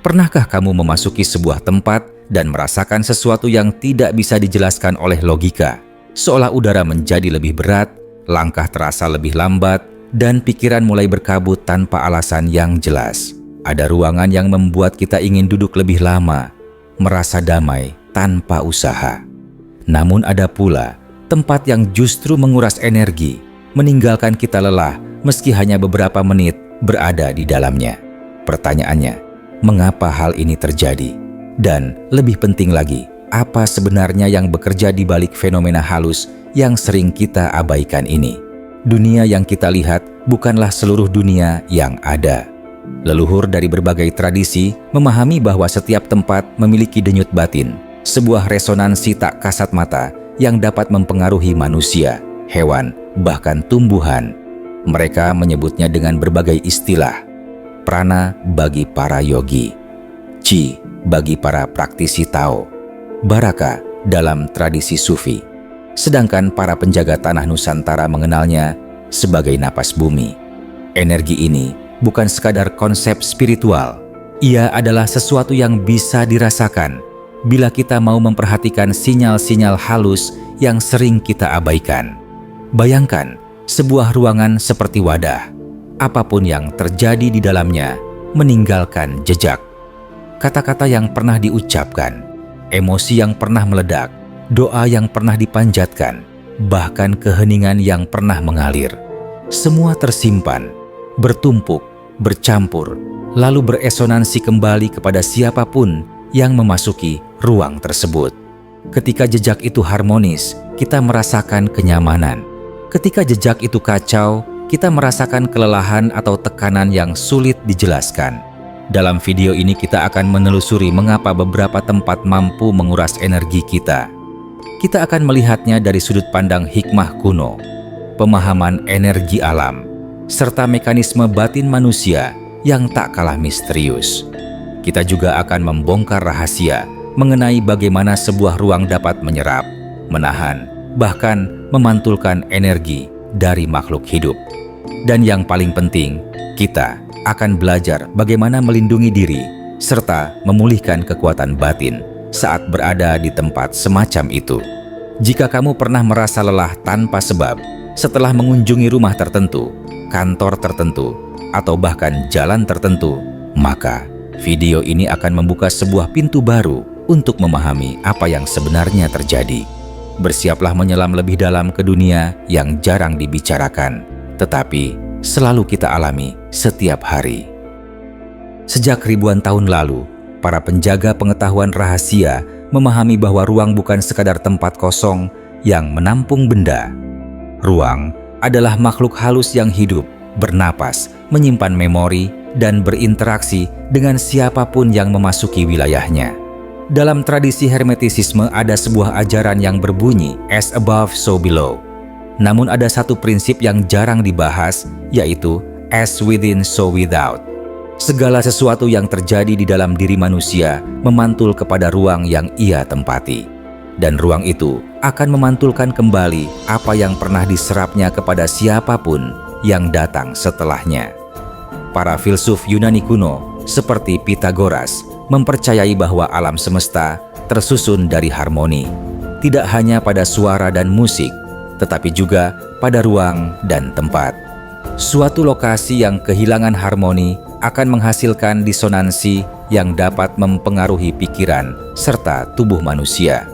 Pernahkah kamu memasuki sebuah tempat dan merasakan sesuatu yang tidak bisa dijelaskan oleh logika? Seolah udara menjadi lebih berat, langkah terasa lebih lambat, dan pikiran mulai berkabut tanpa alasan yang jelas. Ada ruangan yang membuat kita ingin duduk lebih lama, merasa damai tanpa usaha. Namun ada pula tempat yang justru menguras energi, meninggalkan kita lelah meski hanya beberapa menit berada di dalamnya. Pertanyaannya, mengapa hal ini terjadi? Dan lebih penting lagi, apa sebenarnya yang bekerja di balik fenomena halus yang sering kita abaikan ini? Dunia yang kita lihat bukanlah seluruh dunia yang ada. Leluhur dari berbagai tradisi memahami bahwa setiap tempat memiliki denyut batin, sebuah resonansi tak kasat mata yang dapat mempengaruhi manusia, hewan, bahkan tumbuhan. Mereka menyebutnya dengan berbagai istilah. Prana bagi para yogi, Chi bagi para praktisi Tao, Baraka dalam tradisi Sufi. Sedangkan para penjaga tanah Nusantara mengenalnya sebagai napas bumi. Energi ini bukan sekadar konsep spiritual. Ia adalah sesuatu yang bisa dirasakan bila kita mau memperhatikan sinyal-sinyal halus yang sering kita abaikan. Bayangkan sebuah ruangan seperti wadah. Apapun yang terjadi di dalamnya meninggalkan jejak. Kata-kata yang pernah diucapkan, emosi yang pernah meledak, doa yang pernah dipanjatkan, bahkan keheningan yang pernah mengalir. Semua tersimpan, bertumpuk, bercampur, lalu beresonansi kembali kepada siapapun yang memasuki ruang tersebut. Ketika jejak itu harmonis, kita merasakan kenyamanan. Ketika jejak itu kacau, kita merasakan kelelahan atau tekanan yang sulit dijelaskan. Dalam video ini kita akan menelusuri mengapa beberapa tempat mampu menguras energi kita. Kita akan melihatnya dari sudut pandang hikmah kuno, pemahaman energi alam, serta mekanisme batin manusia yang tak kalah misterius. Kita juga akan membongkar rahasia mengenai bagaimana sebuah ruang dapat menyerap, menahan, bahkan memantulkan energi dari makhluk hidup. Dan yang paling penting, kita akan belajar bagaimana melindungi diri serta memulihkan kekuatan batin saat berada di tempat semacam itu. Jika kamu pernah merasa lelah tanpa sebab setelah mengunjungi rumah tertentu, kantor tertentu, atau bahkan jalan tertentu, maka video ini akan membuka sebuah pintu baru untuk memahami apa yang sebenarnya terjadi. Bersiaplah menyelam lebih dalam ke dunia yang jarang dibicarakan, tetapi selalu kita alami setiap hari. Sejak ribuan tahun lalu, para penjaga pengetahuan rahasia memahami bahwa ruang bukan sekadar tempat kosong yang menampung benda. Ruang adalah makhluk halus yang hidup, bernapas, menyimpan memori, dan berinteraksi dengan siapapun yang memasuki wilayahnya. Dalam tradisi hermetisisme ada sebuah ajaran yang berbunyi as above so below. Namun ada satu prinsip yang jarang dibahas, yaitu as within so without. Segala sesuatu yang terjadi di dalam diri manusia memantul kepada ruang yang ia tempati. Dan ruang itu akan memantulkan kembali apa yang pernah diserapnya kepada siapapun yang datang setelahnya. Para filsuf Yunani kuno seperti Pythagoras mempercayai bahwa alam semesta tersusun dari harmoni, tidak hanya pada suara dan musik, tetapi juga pada ruang dan tempat. Suatu lokasi yang kehilangan harmoni akan menghasilkan disonansi yang dapat mempengaruhi pikiran serta tubuh manusia.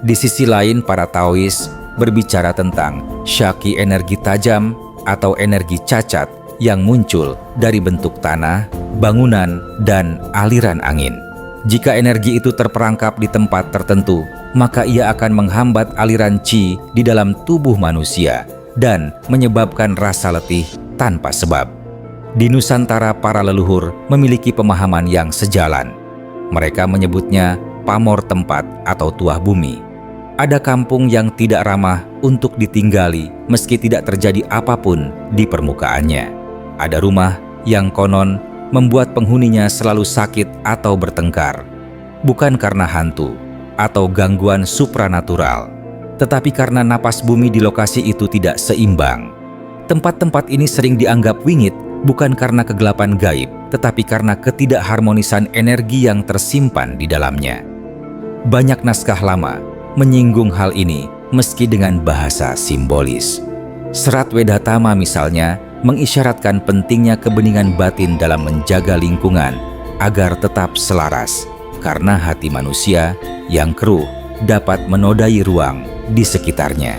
Di sisi lain, para Taois berbicara tentang Shakti, energi tajam atau energi cacat yang muncul dari bentuk tanah, bangunan, dan aliran angin. Jika energi itu terperangkap di tempat tertentu, maka ia akan menghambat aliran Qi di dalam tubuh manusia dan menyebabkan rasa letih tanpa sebab. Di Nusantara, para leluhur memiliki pemahaman yang sejalan. Mereka menyebutnya pamor tempat atau tuah bumi. Ada kampung yang tidak ramah untuk ditinggali meski tidak terjadi apapun di permukaannya. Ada rumah yang konon membuat penghuninya selalu sakit atau bertengkar, bukan karena hantu atau gangguan supranatural, tetapi karena napas bumi di lokasi itu tidak seimbang. Tempat-tempat ini sering dianggap wingit bukan karena kegelapan gaib, tetapi karena ketidakharmonisan energi yang tersimpan di dalamnya. Banyak naskah lama menyinggung hal ini meski dengan bahasa simbolis. Serat Wedatama misalnya mengisyaratkan pentingnya kebeningan batin dalam menjaga lingkungan agar tetap selaras, karena hati manusia yang keruh dapat menodai ruang di sekitarnya.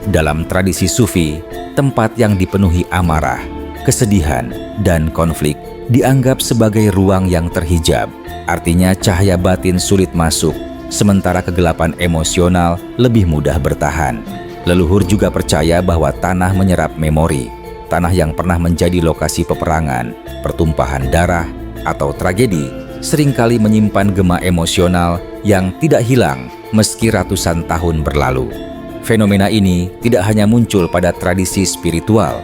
Dalam tradisi Sufi, tempat yang dipenuhi amarah, kesedihan, dan konflik dianggap sebagai ruang yang terhijab. Artinya cahaya batin sulit masuk, sementara kegelapan emosional lebih mudah bertahan. Leluhur juga percaya bahwa tanah menyerap memori. Tanah yang pernah menjadi lokasi peperangan, pertumpahan darah, atau tragedi seringkali menyimpan gema emosional yang tidak hilang meski ratusan tahun berlalu. Fenomena ini tidak hanya muncul pada tradisi spiritual.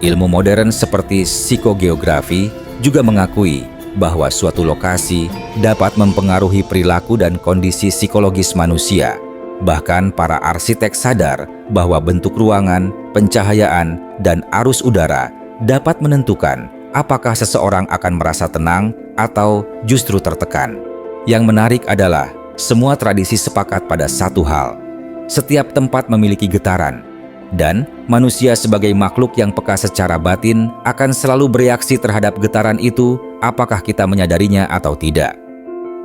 Ilmu modern seperti psikogeografi juga mengakui bahwa suatu lokasi dapat mempengaruhi perilaku dan kondisi psikologis manusia. Bahkan para arsitek sadar bahwa bentuk ruangan, pencahayaan, dan arus udara dapat menentukan apakah seseorang akan merasa tenang atau justru tertekan. Yang menarik adalah semua tradisi sepakat pada satu hal. Setiap tempat memiliki getaran, dan manusia sebagai makhluk yang peka secara batin akan selalu bereaksi terhadap getaran itu, apakah kita menyadarinya atau tidak.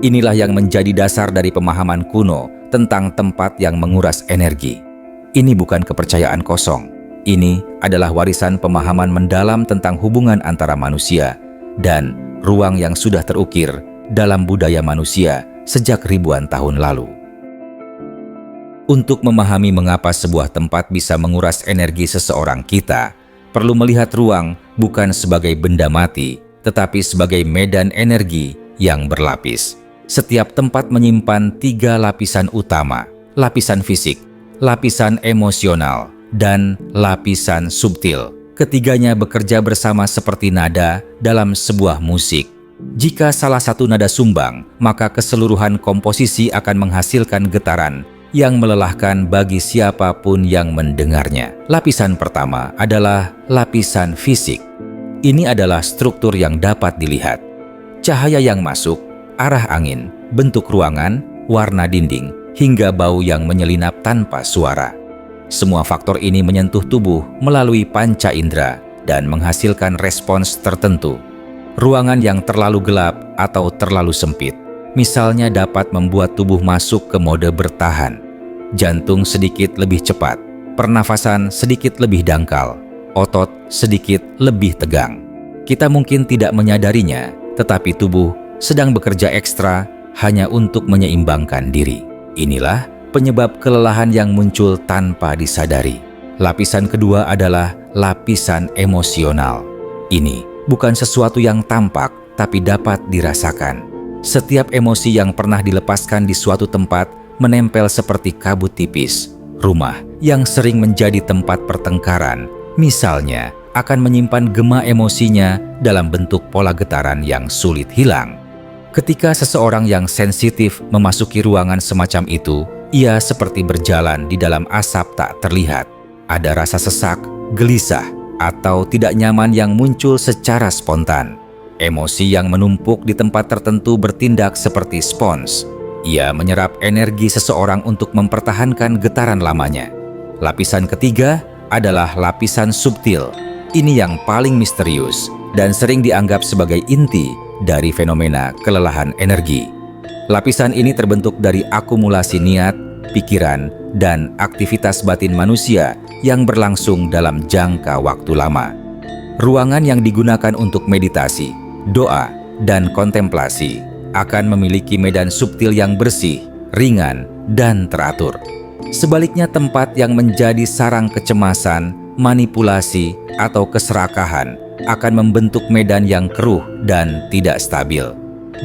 Inilah yang menjadi dasar dari pemahaman kuno tentang tempat yang menguras energi. Ini bukan kepercayaan kosong. Ini adalah warisan pemahaman mendalam tentang hubungan antara manusia dan ruang yang sudah terukir dalam budaya manusia sejak ribuan tahun lalu. Untuk memahami mengapa sebuah tempat bisa menguras energi seseorang, kita perlu melihat ruang bukan sebagai benda mati, tetapi sebagai medan energi yang berlapis. Setiap tempat menyimpan 3 lapisan utama: lapisan fisik, lapisan emosional, dan lapisan subtil. Ketiganya bekerja bersama seperti nada dalam sebuah musik. Jika salah satu nada sumbang, maka keseluruhan komposisi akan menghasilkan getaran yang melelahkan bagi siapapun yang mendengarnya. Lapisan pertama adalah lapisan fisik. Ini adalah struktur yang dapat dilihat. Cahaya yang masuk, arah angin, bentuk ruangan, warna dinding, hingga bau yang menyelinap tanpa suara. Semua faktor ini menyentuh tubuh melalui panca indera dan menghasilkan respons tertentu. Ruangan yang terlalu gelap atau terlalu sempit, misalnya, dapat membuat tubuh masuk ke mode bertahan. Jantung sedikit lebih cepat, pernafasan sedikit lebih dangkal, otot sedikit lebih tegang. Kita mungkin tidak menyadarinya, tetapi tubuh sedang bekerja ekstra hanya untuk menyeimbangkan diri. Inilah penyebab kelelahan yang muncul tanpa disadari. Lapisan kedua adalah lapisan emosional. Ini bukan sesuatu yang tampak, tapi dapat dirasakan. Setiap emosi yang pernah dilepaskan di suatu tempat menempel seperti kabut tipis. Rumah yang sering menjadi tempat pertengkaran, misalnya, akan menyimpan gema emosinya dalam bentuk pola getaran yang sulit hilang. Ketika seseorang yang sensitif memasuki ruangan semacam itu, ia seperti berjalan di dalam asap tak terlihat. Ada rasa sesak, gelisah, atau tidak nyaman yang muncul secara spontan. Emosi yang menumpuk di tempat tertentu bertindak seperti spons. Ia menyerap energi seseorang untuk mempertahankan getaran lamanya. Lapisan ketiga adalah lapisan subtil. Ini yang paling misterius dan sering dianggap sebagai inti dari fenomena kelelahan energi. Lapisan ini terbentuk dari akumulasi niat, pikiran, dan aktivitas batin manusia yang berlangsung dalam jangka waktu lama. Ruangan yang digunakan untuk meditasi, doa, dan kontemplasi akan memiliki medan subtil yang bersih, ringan, dan teratur. Sebaliknya, tempat yang menjadi sarang kecemasan, manipulasi, atau keserakahan akan membentuk medan yang keruh dan tidak stabil.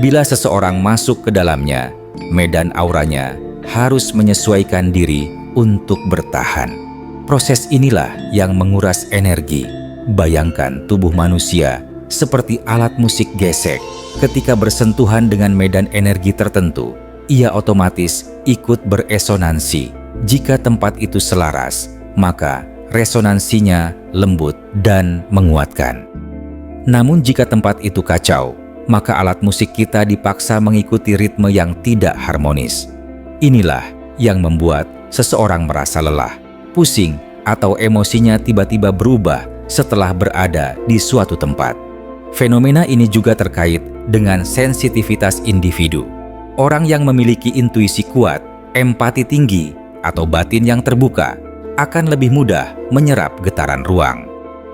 Bila seseorang masuk ke dalamnya, medan auranya harus menyesuaikan diri untuk bertahan. Proses inilah yang menguras energi. Bayangkan tubuh manusia seperti alat musik gesek. Ketika bersentuhan dengan medan energi tertentu, ia otomatis ikut beresonansi. Jika tempat itu selaras, maka resonansinya lembut dan menguatkan. Namun jika tempat itu kacau, maka alat musik kita dipaksa mengikuti ritme yang tidak harmonis. Inilah yang membuat seseorang merasa lelah, pusing, atau emosinya tiba-tiba berubah setelah berada di suatu tempat. Fenomena ini juga terkait dengan sensitivitas individu. Orang yang memiliki intuisi kuat, empati tinggi, atau batin yang terbuka akan lebih mudah menyerap getaran ruang.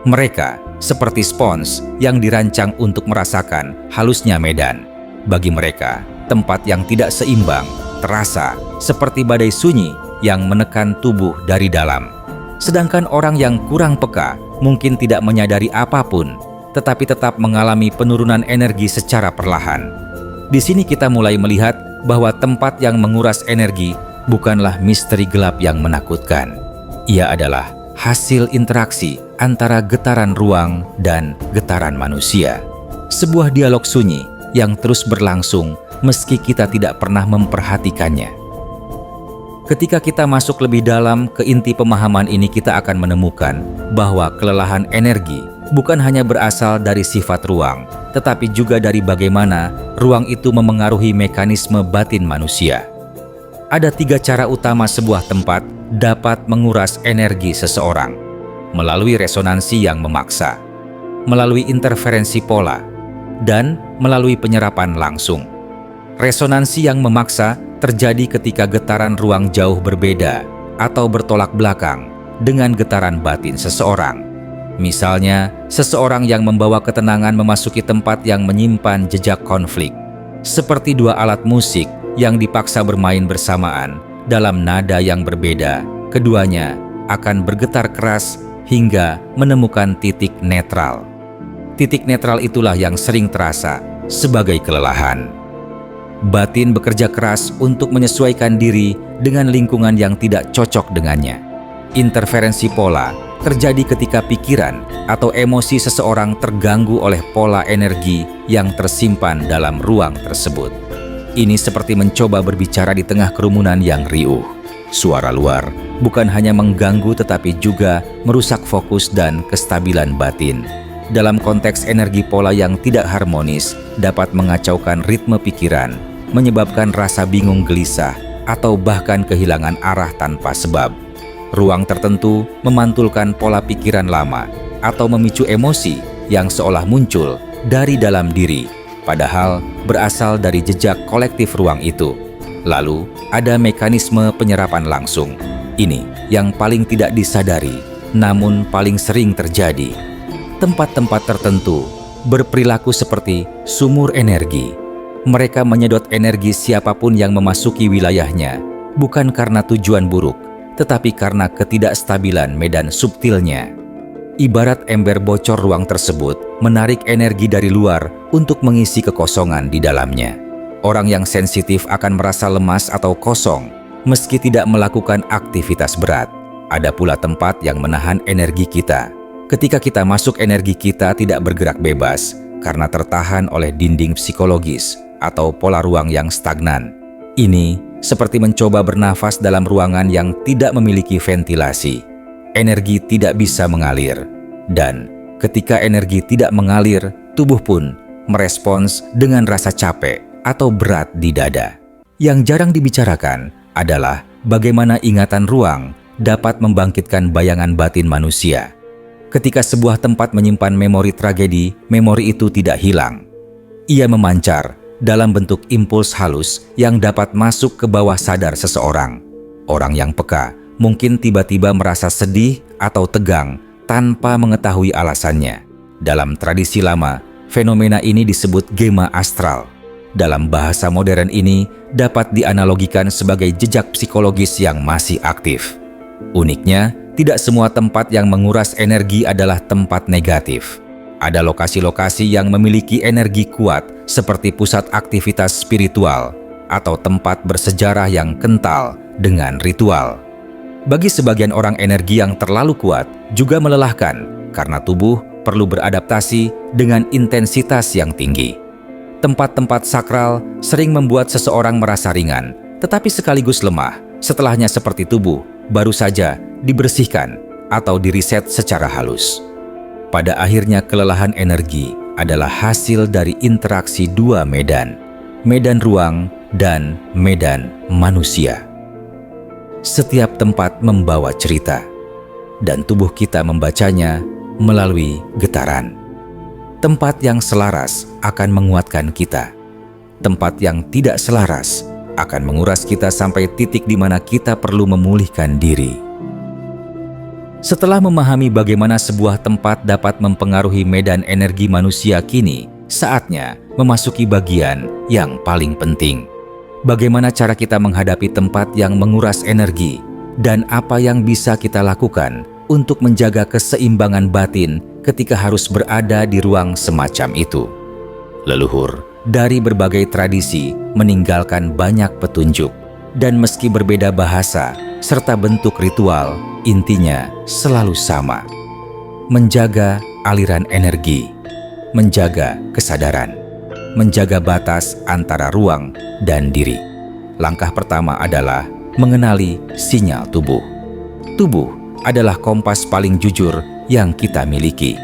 Mereka seperti spons yang dirancang untuk merasakan halusnya medan. Bagi mereka, tempat yang tidak seimbang terasa seperti badai sunyi yang menekan tubuh dari dalam. Sedangkan orang yang kurang peka mungkin tidak menyadari apapun, tetapi tetap mengalami penurunan energi secara perlahan. Di sini kita mulai melihat bahwa tempat yang menguras energi bukanlah misteri gelap yang menakutkan. Ia adalah hasil interaksi antara getaran ruang dan getaran manusia. Sebuah dialog sunyi yang terus berlangsung meski kita tidak pernah memperhatikannya. Ketika kita masuk lebih dalam ke inti pemahaman ini, kita akan menemukan bahwa kelelahan energi bukan hanya berasal dari sifat ruang, tetapi juga dari bagaimana ruang itu memengaruhi mekanisme batin manusia. Ada 3 cara utama sebuah tempat dapat menguras energi seseorang: melalui resonansi yang memaksa, melalui interferensi pola, dan melalui penyerapan langsung. Resonansi yang memaksa terjadi ketika getaran ruang jauh berbeda atau bertolak belakang dengan getaran batin seseorang. Misalnya, seseorang yang membawa ketenangan memasuki tempat yang menyimpan jejak konflik, seperti 2 alat musik yang dipaksa bermain bersamaan dalam nada yang berbeda. Keduanya akan bergetar keras hingga menemukan titik netral. Titik netral itulah yang sering terasa sebagai kelelahan. Batin bekerja keras untuk menyesuaikan diri dengan lingkungan yang tidak cocok dengannya. Interferensi pola terjadi ketika pikiran atau emosi seseorang terganggu oleh pola energi yang tersimpan dalam ruang tersebut. Ini seperti mencoba berbicara di tengah kerumunan yang riuh. Suara luar bukan hanya mengganggu tetapi juga merusak fokus dan kestabilan batin. Dalam konteks energi pola yang tidak harmonis dapat mengacaukan ritme pikiran, menyebabkan rasa bingung gelisah, atau bahkan kehilangan arah tanpa sebab. Ruang tertentu memantulkan pola pikiran lama atau memicu emosi yang seolah muncul dari dalam diri, padahal berasal dari jejak kolektif ruang itu. Lalu, ada mekanisme penyerapan langsung. Ini yang paling tidak disadari, namun paling sering terjadi. Tempat-tempat tertentu berperilaku seperti sumur energi. Mereka menyedot energi siapapun yang memasuki wilayahnya, bukan karena tujuan buruk, tetapi karena ketidakstabilan medan subtilnya. Ibarat ember bocor, ruang tersebut menarik energi dari luar untuk mengisi kekosongan di dalamnya. Orang yang sensitif akan merasa lemas atau kosong meski tidak melakukan aktivitas berat. Ada pula tempat yang menahan energi kita. Ketika kita masuk, energi kita tidak bergerak bebas karena tertahan oleh dinding psikologis atau pola ruang yang stagnan. Ini seperti mencoba bernafas dalam ruangan yang tidak memiliki ventilasi. Energi tidak bisa mengalir, dan ketika energi tidak mengalir, tubuh pun merespons dengan rasa capek atau berat di dada. Yang jarang dibicarakan adalah bagaimana ingatan ruang dapat membangkitkan bayangan batin manusia. Ketika sebuah tempat menyimpan memori tragedi, memori itu tidak hilang. Ia memancar dalam bentuk impuls halus yang dapat masuk ke bawah sadar seseorang. Orang yang peka mungkin tiba-tiba merasa sedih atau tegang tanpa mengetahui alasannya. Dalam tradisi lama, fenomena ini disebut gema astral. Dalam bahasa modern ini dapat dianalogikan sebagai jejak psikologis yang masih aktif. Uniknya, tidak semua tempat yang menguras energi adalah tempat negatif. Ada lokasi-lokasi yang memiliki energi kuat seperti pusat aktivitas spiritual atau tempat bersejarah yang kental dengan ritual. Bagi sebagian orang, energi yang terlalu kuat juga melelahkan karena tubuh perlu beradaptasi dengan intensitas yang tinggi. Tempat-tempat sakral sering membuat seseorang merasa ringan, tetapi sekaligus lemah. Setelahnya seperti tubuh, baru saja dibersihkan atau diriset secara halus. Pada akhirnya kelelahan energi adalah hasil dari interaksi dua medan, medan ruang dan medan manusia. Setiap tempat membawa cerita, dan tubuh kita membacanya melalui getaran. Tempat yang selaras akan menguatkan kita. Tempat yang tidak selaras akan menguras kita sampai titik di mana kita perlu memulihkan diri. Setelah memahami bagaimana sebuah tempat dapat mempengaruhi medan energi manusia, kini saatnya memasuki bagian yang paling penting. Bagaimana cara kita menghadapi tempat yang menguras energi dan apa yang bisa kita lakukan untuk menjaga keseimbangan batin ketika harus berada di ruang semacam itu. Leluhur dari berbagai tradisi meninggalkan banyak petunjuk, dan meski berbeda bahasa serta bentuk ritual, intinya selalu sama: menjaga aliran energi, menjaga kesadaran, menjaga batas antara ruang dan diri. Langkah pertama adalah mengenali sinyal tubuh. Tubuh adalah kompas paling jujur yang kita miliki.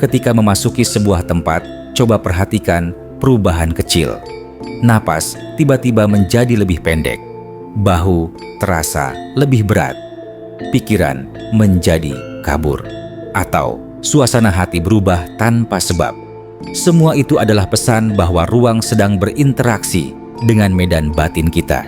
Ketika memasuki sebuah tempat, coba perhatikan perubahan kecil. Napas tiba-tiba menjadi lebih pendek, bahu terasa lebih berat, pikiran menjadi kabur, atau suasana hati berubah tanpa sebab. Semua itu adalah pesan bahwa ruang sedang berinteraksi dengan medan batin kita.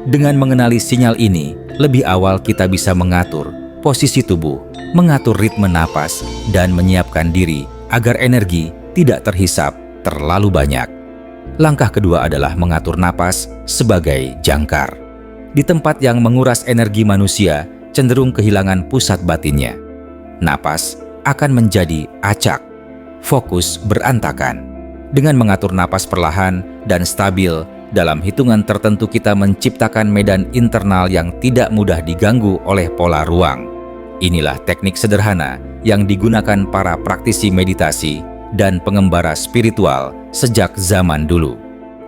Dengan mengenali sinyal ini, lebih awal kita bisa mengatur posisi tubuh, mengatur ritme napas, dan menyiapkan diri agar energi tidak terhisap terlalu banyak. Langkah kedua adalah mengatur napas sebagai jangkar. Di tempat yang menguras energi, manusia cenderung kehilangan pusat batinnya. Napas akan menjadi acak, fokus berantakan. Dengan mengatur napas perlahan dan stabil, dalam hitungan tertentu kita menciptakan medan internal yang tidak mudah diganggu oleh pola ruang. Inilah teknik sederhana yang digunakan para praktisi meditasi dan pengembara spiritual sejak zaman dulu.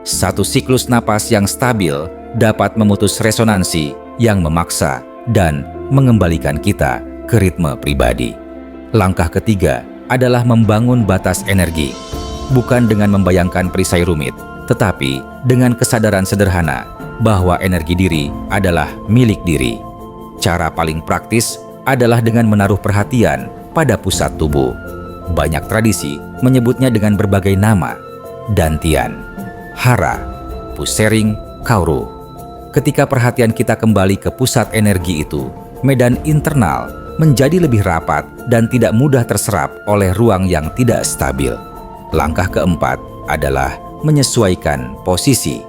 Satu siklus napas yang stabil dapat memutus resonansi yang memaksa dan mengembalikan kita ke ritme pribadi. Langkah ketiga adalah membangun batas energi, bukan dengan membayangkan perisai rumit, tetapi dengan kesadaran sederhana bahwa energi diri adalah milik diri. Cara paling praktis adalah dengan menaruh perhatian pada pusat tubuh. Banyak tradisi menyebutnya dengan berbagai nama: dantian, hara, pusering, kauru. Ketika perhatian kita kembali ke pusat energi itu, medan internal menjadi lebih rapat dan tidak mudah terserap oleh ruang yang tidak stabil. Langkah keempat adalah menyesuaikan posisi.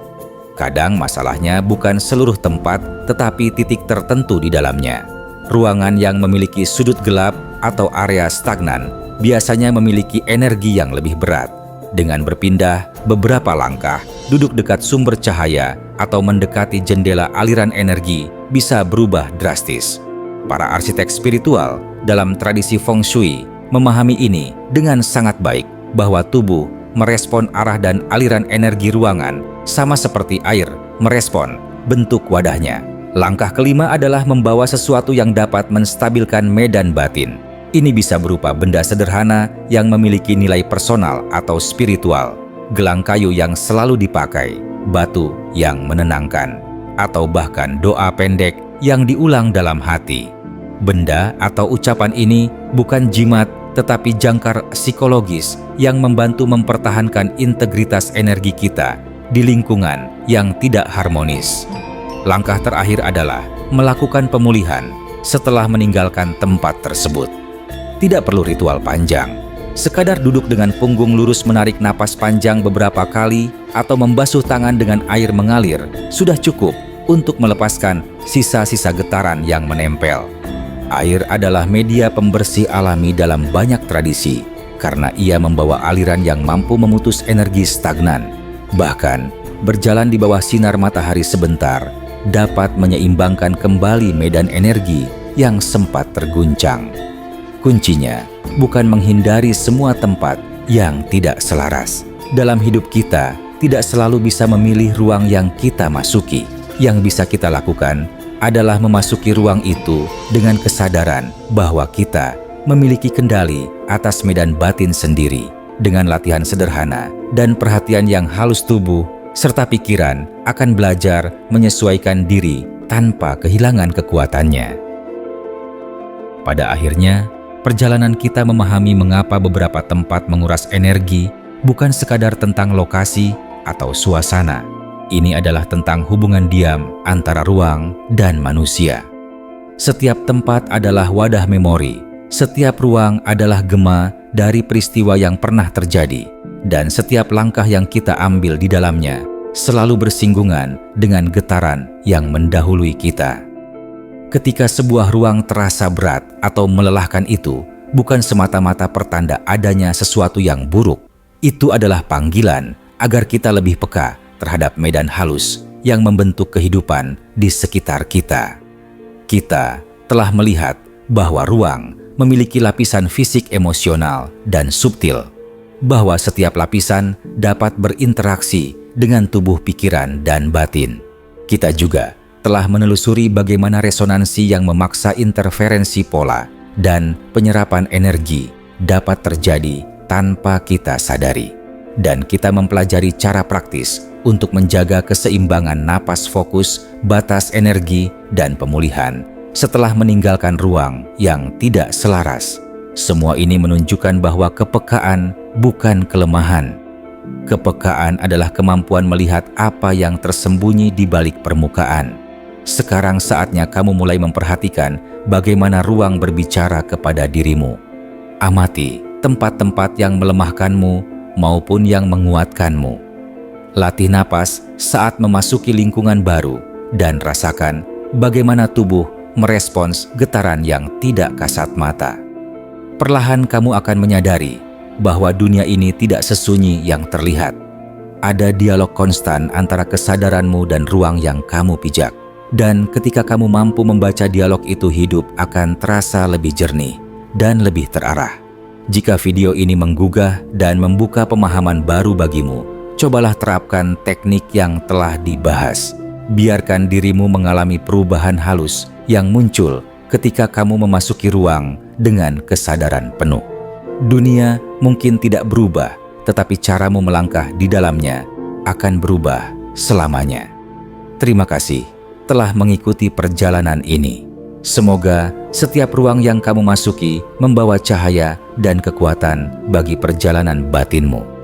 Kadang masalahnya bukan seluruh tempat, tetapi titik tertentu di dalamnya. Ruangan yang memiliki sudut gelap atau area stagnan biasanya memiliki energi yang lebih berat. Dengan berpindah beberapa langkah, duduk dekat sumber cahaya, atau mendekati jendela aliran energi bisa berubah drastis. Para arsitek spiritual dalam tradisi Feng Shui memahami ini dengan sangat baik, bahwa tubuh merespon arah dan aliran energi ruangan sama seperti air merespon bentuk wadahnya. Langkah kelima adalah membawa sesuatu yang dapat menstabilkan medan batin. Ini bisa berupa benda sederhana yang memiliki nilai personal atau spiritual, gelang kayu yang selalu dipakai, batu yang menenangkan, atau bahkan doa pendek yang diulang dalam hati. Benda atau ucapan ini bukan jimat, tetapi jangkar psikologis yang membantu mempertahankan integritas energi kita di lingkungan yang tidak harmonis. Langkah terakhir adalah melakukan pemulihan setelah meninggalkan tempat tersebut. Tidak perlu ritual panjang. Sekadar duduk dengan punggung lurus, menarik napas panjang beberapa kali, atau membasuh tangan dengan air mengalir sudah cukup untuk melepaskan sisa-sisa getaran yang menempel. Air adalah media pembersih alami dalam banyak tradisi karena ia membawa aliran yang mampu memutus energi stagnan. Bahkan, berjalan di bawah sinar matahari sebentar dapat menyeimbangkan kembali medan energi yang sempat terguncang. Kuncinya bukan menghindari semua tempat yang tidak selaras. Dalam hidup kita, tidak selalu bisa memilih ruang yang kita masuki. Yang bisa kita lakukan adalah memasuki ruang itu dengan kesadaran bahwa kita memiliki kendali atas medan batin sendiri. Dengan latihan sederhana dan perhatian yang halus, tubuh serta pikiran akan belajar menyesuaikan diri tanpa kehilangan kekuatannya. Pada akhirnya, perjalanan kita memahami mengapa beberapa tempat menguras energi bukan sekadar tentang lokasi atau suasana. Ini adalah tentang hubungan diam antara ruang dan manusia. Setiap tempat adalah wadah memori, setiap ruang adalah gema dari peristiwa yang pernah terjadi, dan setiap langkah yang kita ambil di dalamnya selalu bersinggungan dengan getaran yang mendahului kita. Ketika sebuah ruang terasa berat atau melelahkan, itu bukan semata-mata pertanda adanya sesuatu yang buruk. Itu adalah panggilan agar kita lebih peka terhadap medan halus yang membentuk kehidupan di sekitar kita. Kita telah melihat bahwa ruang memiliki lapisan fisik, emosional, dan subtil, bahwa setiap lapisan dapat berinteraksi dengan tubuh, pikiran, dan batin. Kita juga telah menelusuri bagaimana resonansi yang memaksa interferensi pola dan penyerapan energi dapat terjadi tanpa kita sadari. Dan kita mempelajari cara praktis untuk menjaga keseimbangan napas, fokus, batas energi, dan pemulihan setelah meninggalkan ruang yang tidak selaras. Semua ini menunjukkan bahwa kepekaan bukan kelemahan. Kepekaan adalah kemampuan melihat apa yang tersembunyi di balik permukaan. Sekarang saatnya kamu mulai memperhatikan bagaimana ruang berbicara kepada dirimu. Amati tempat-tempat yang melemahkanmu maupun yang menguatkanmu. Latih napas saat memasuki lingkungan baru dan rasakan bagaimana tubuh merespons getaran yang tidak kasat mata. Perlahan kamu akan menyadari bahwa dunia ini tidak sesunyi yang terlihat. Ada dialog konstan antara kesadaranmu dan ruang yang kamu pijak. Dan ketika kamu mampu membaca dialog itu, hidup akan terasa lebih jernih dan lebih terarah. Jika video ini menggugah dan membuka pemahaman baru bagimu, cobalah terapkan teknik yang telah dibahas. Biarkan dirimu mengalami perubahan halus yang muncul ketika kamu memasuki ruang dengan kesadaran penuh. Dunia mungkin tidak berubah, tetapi caramu melangkah di dalamnya akan berubah selamanya. Terima kasih telah mengikuti perjalanan ini. Semoga setiap ruang yang kamu masuki membawa cahaya dan kekuatan bagi perjalanan batinmu.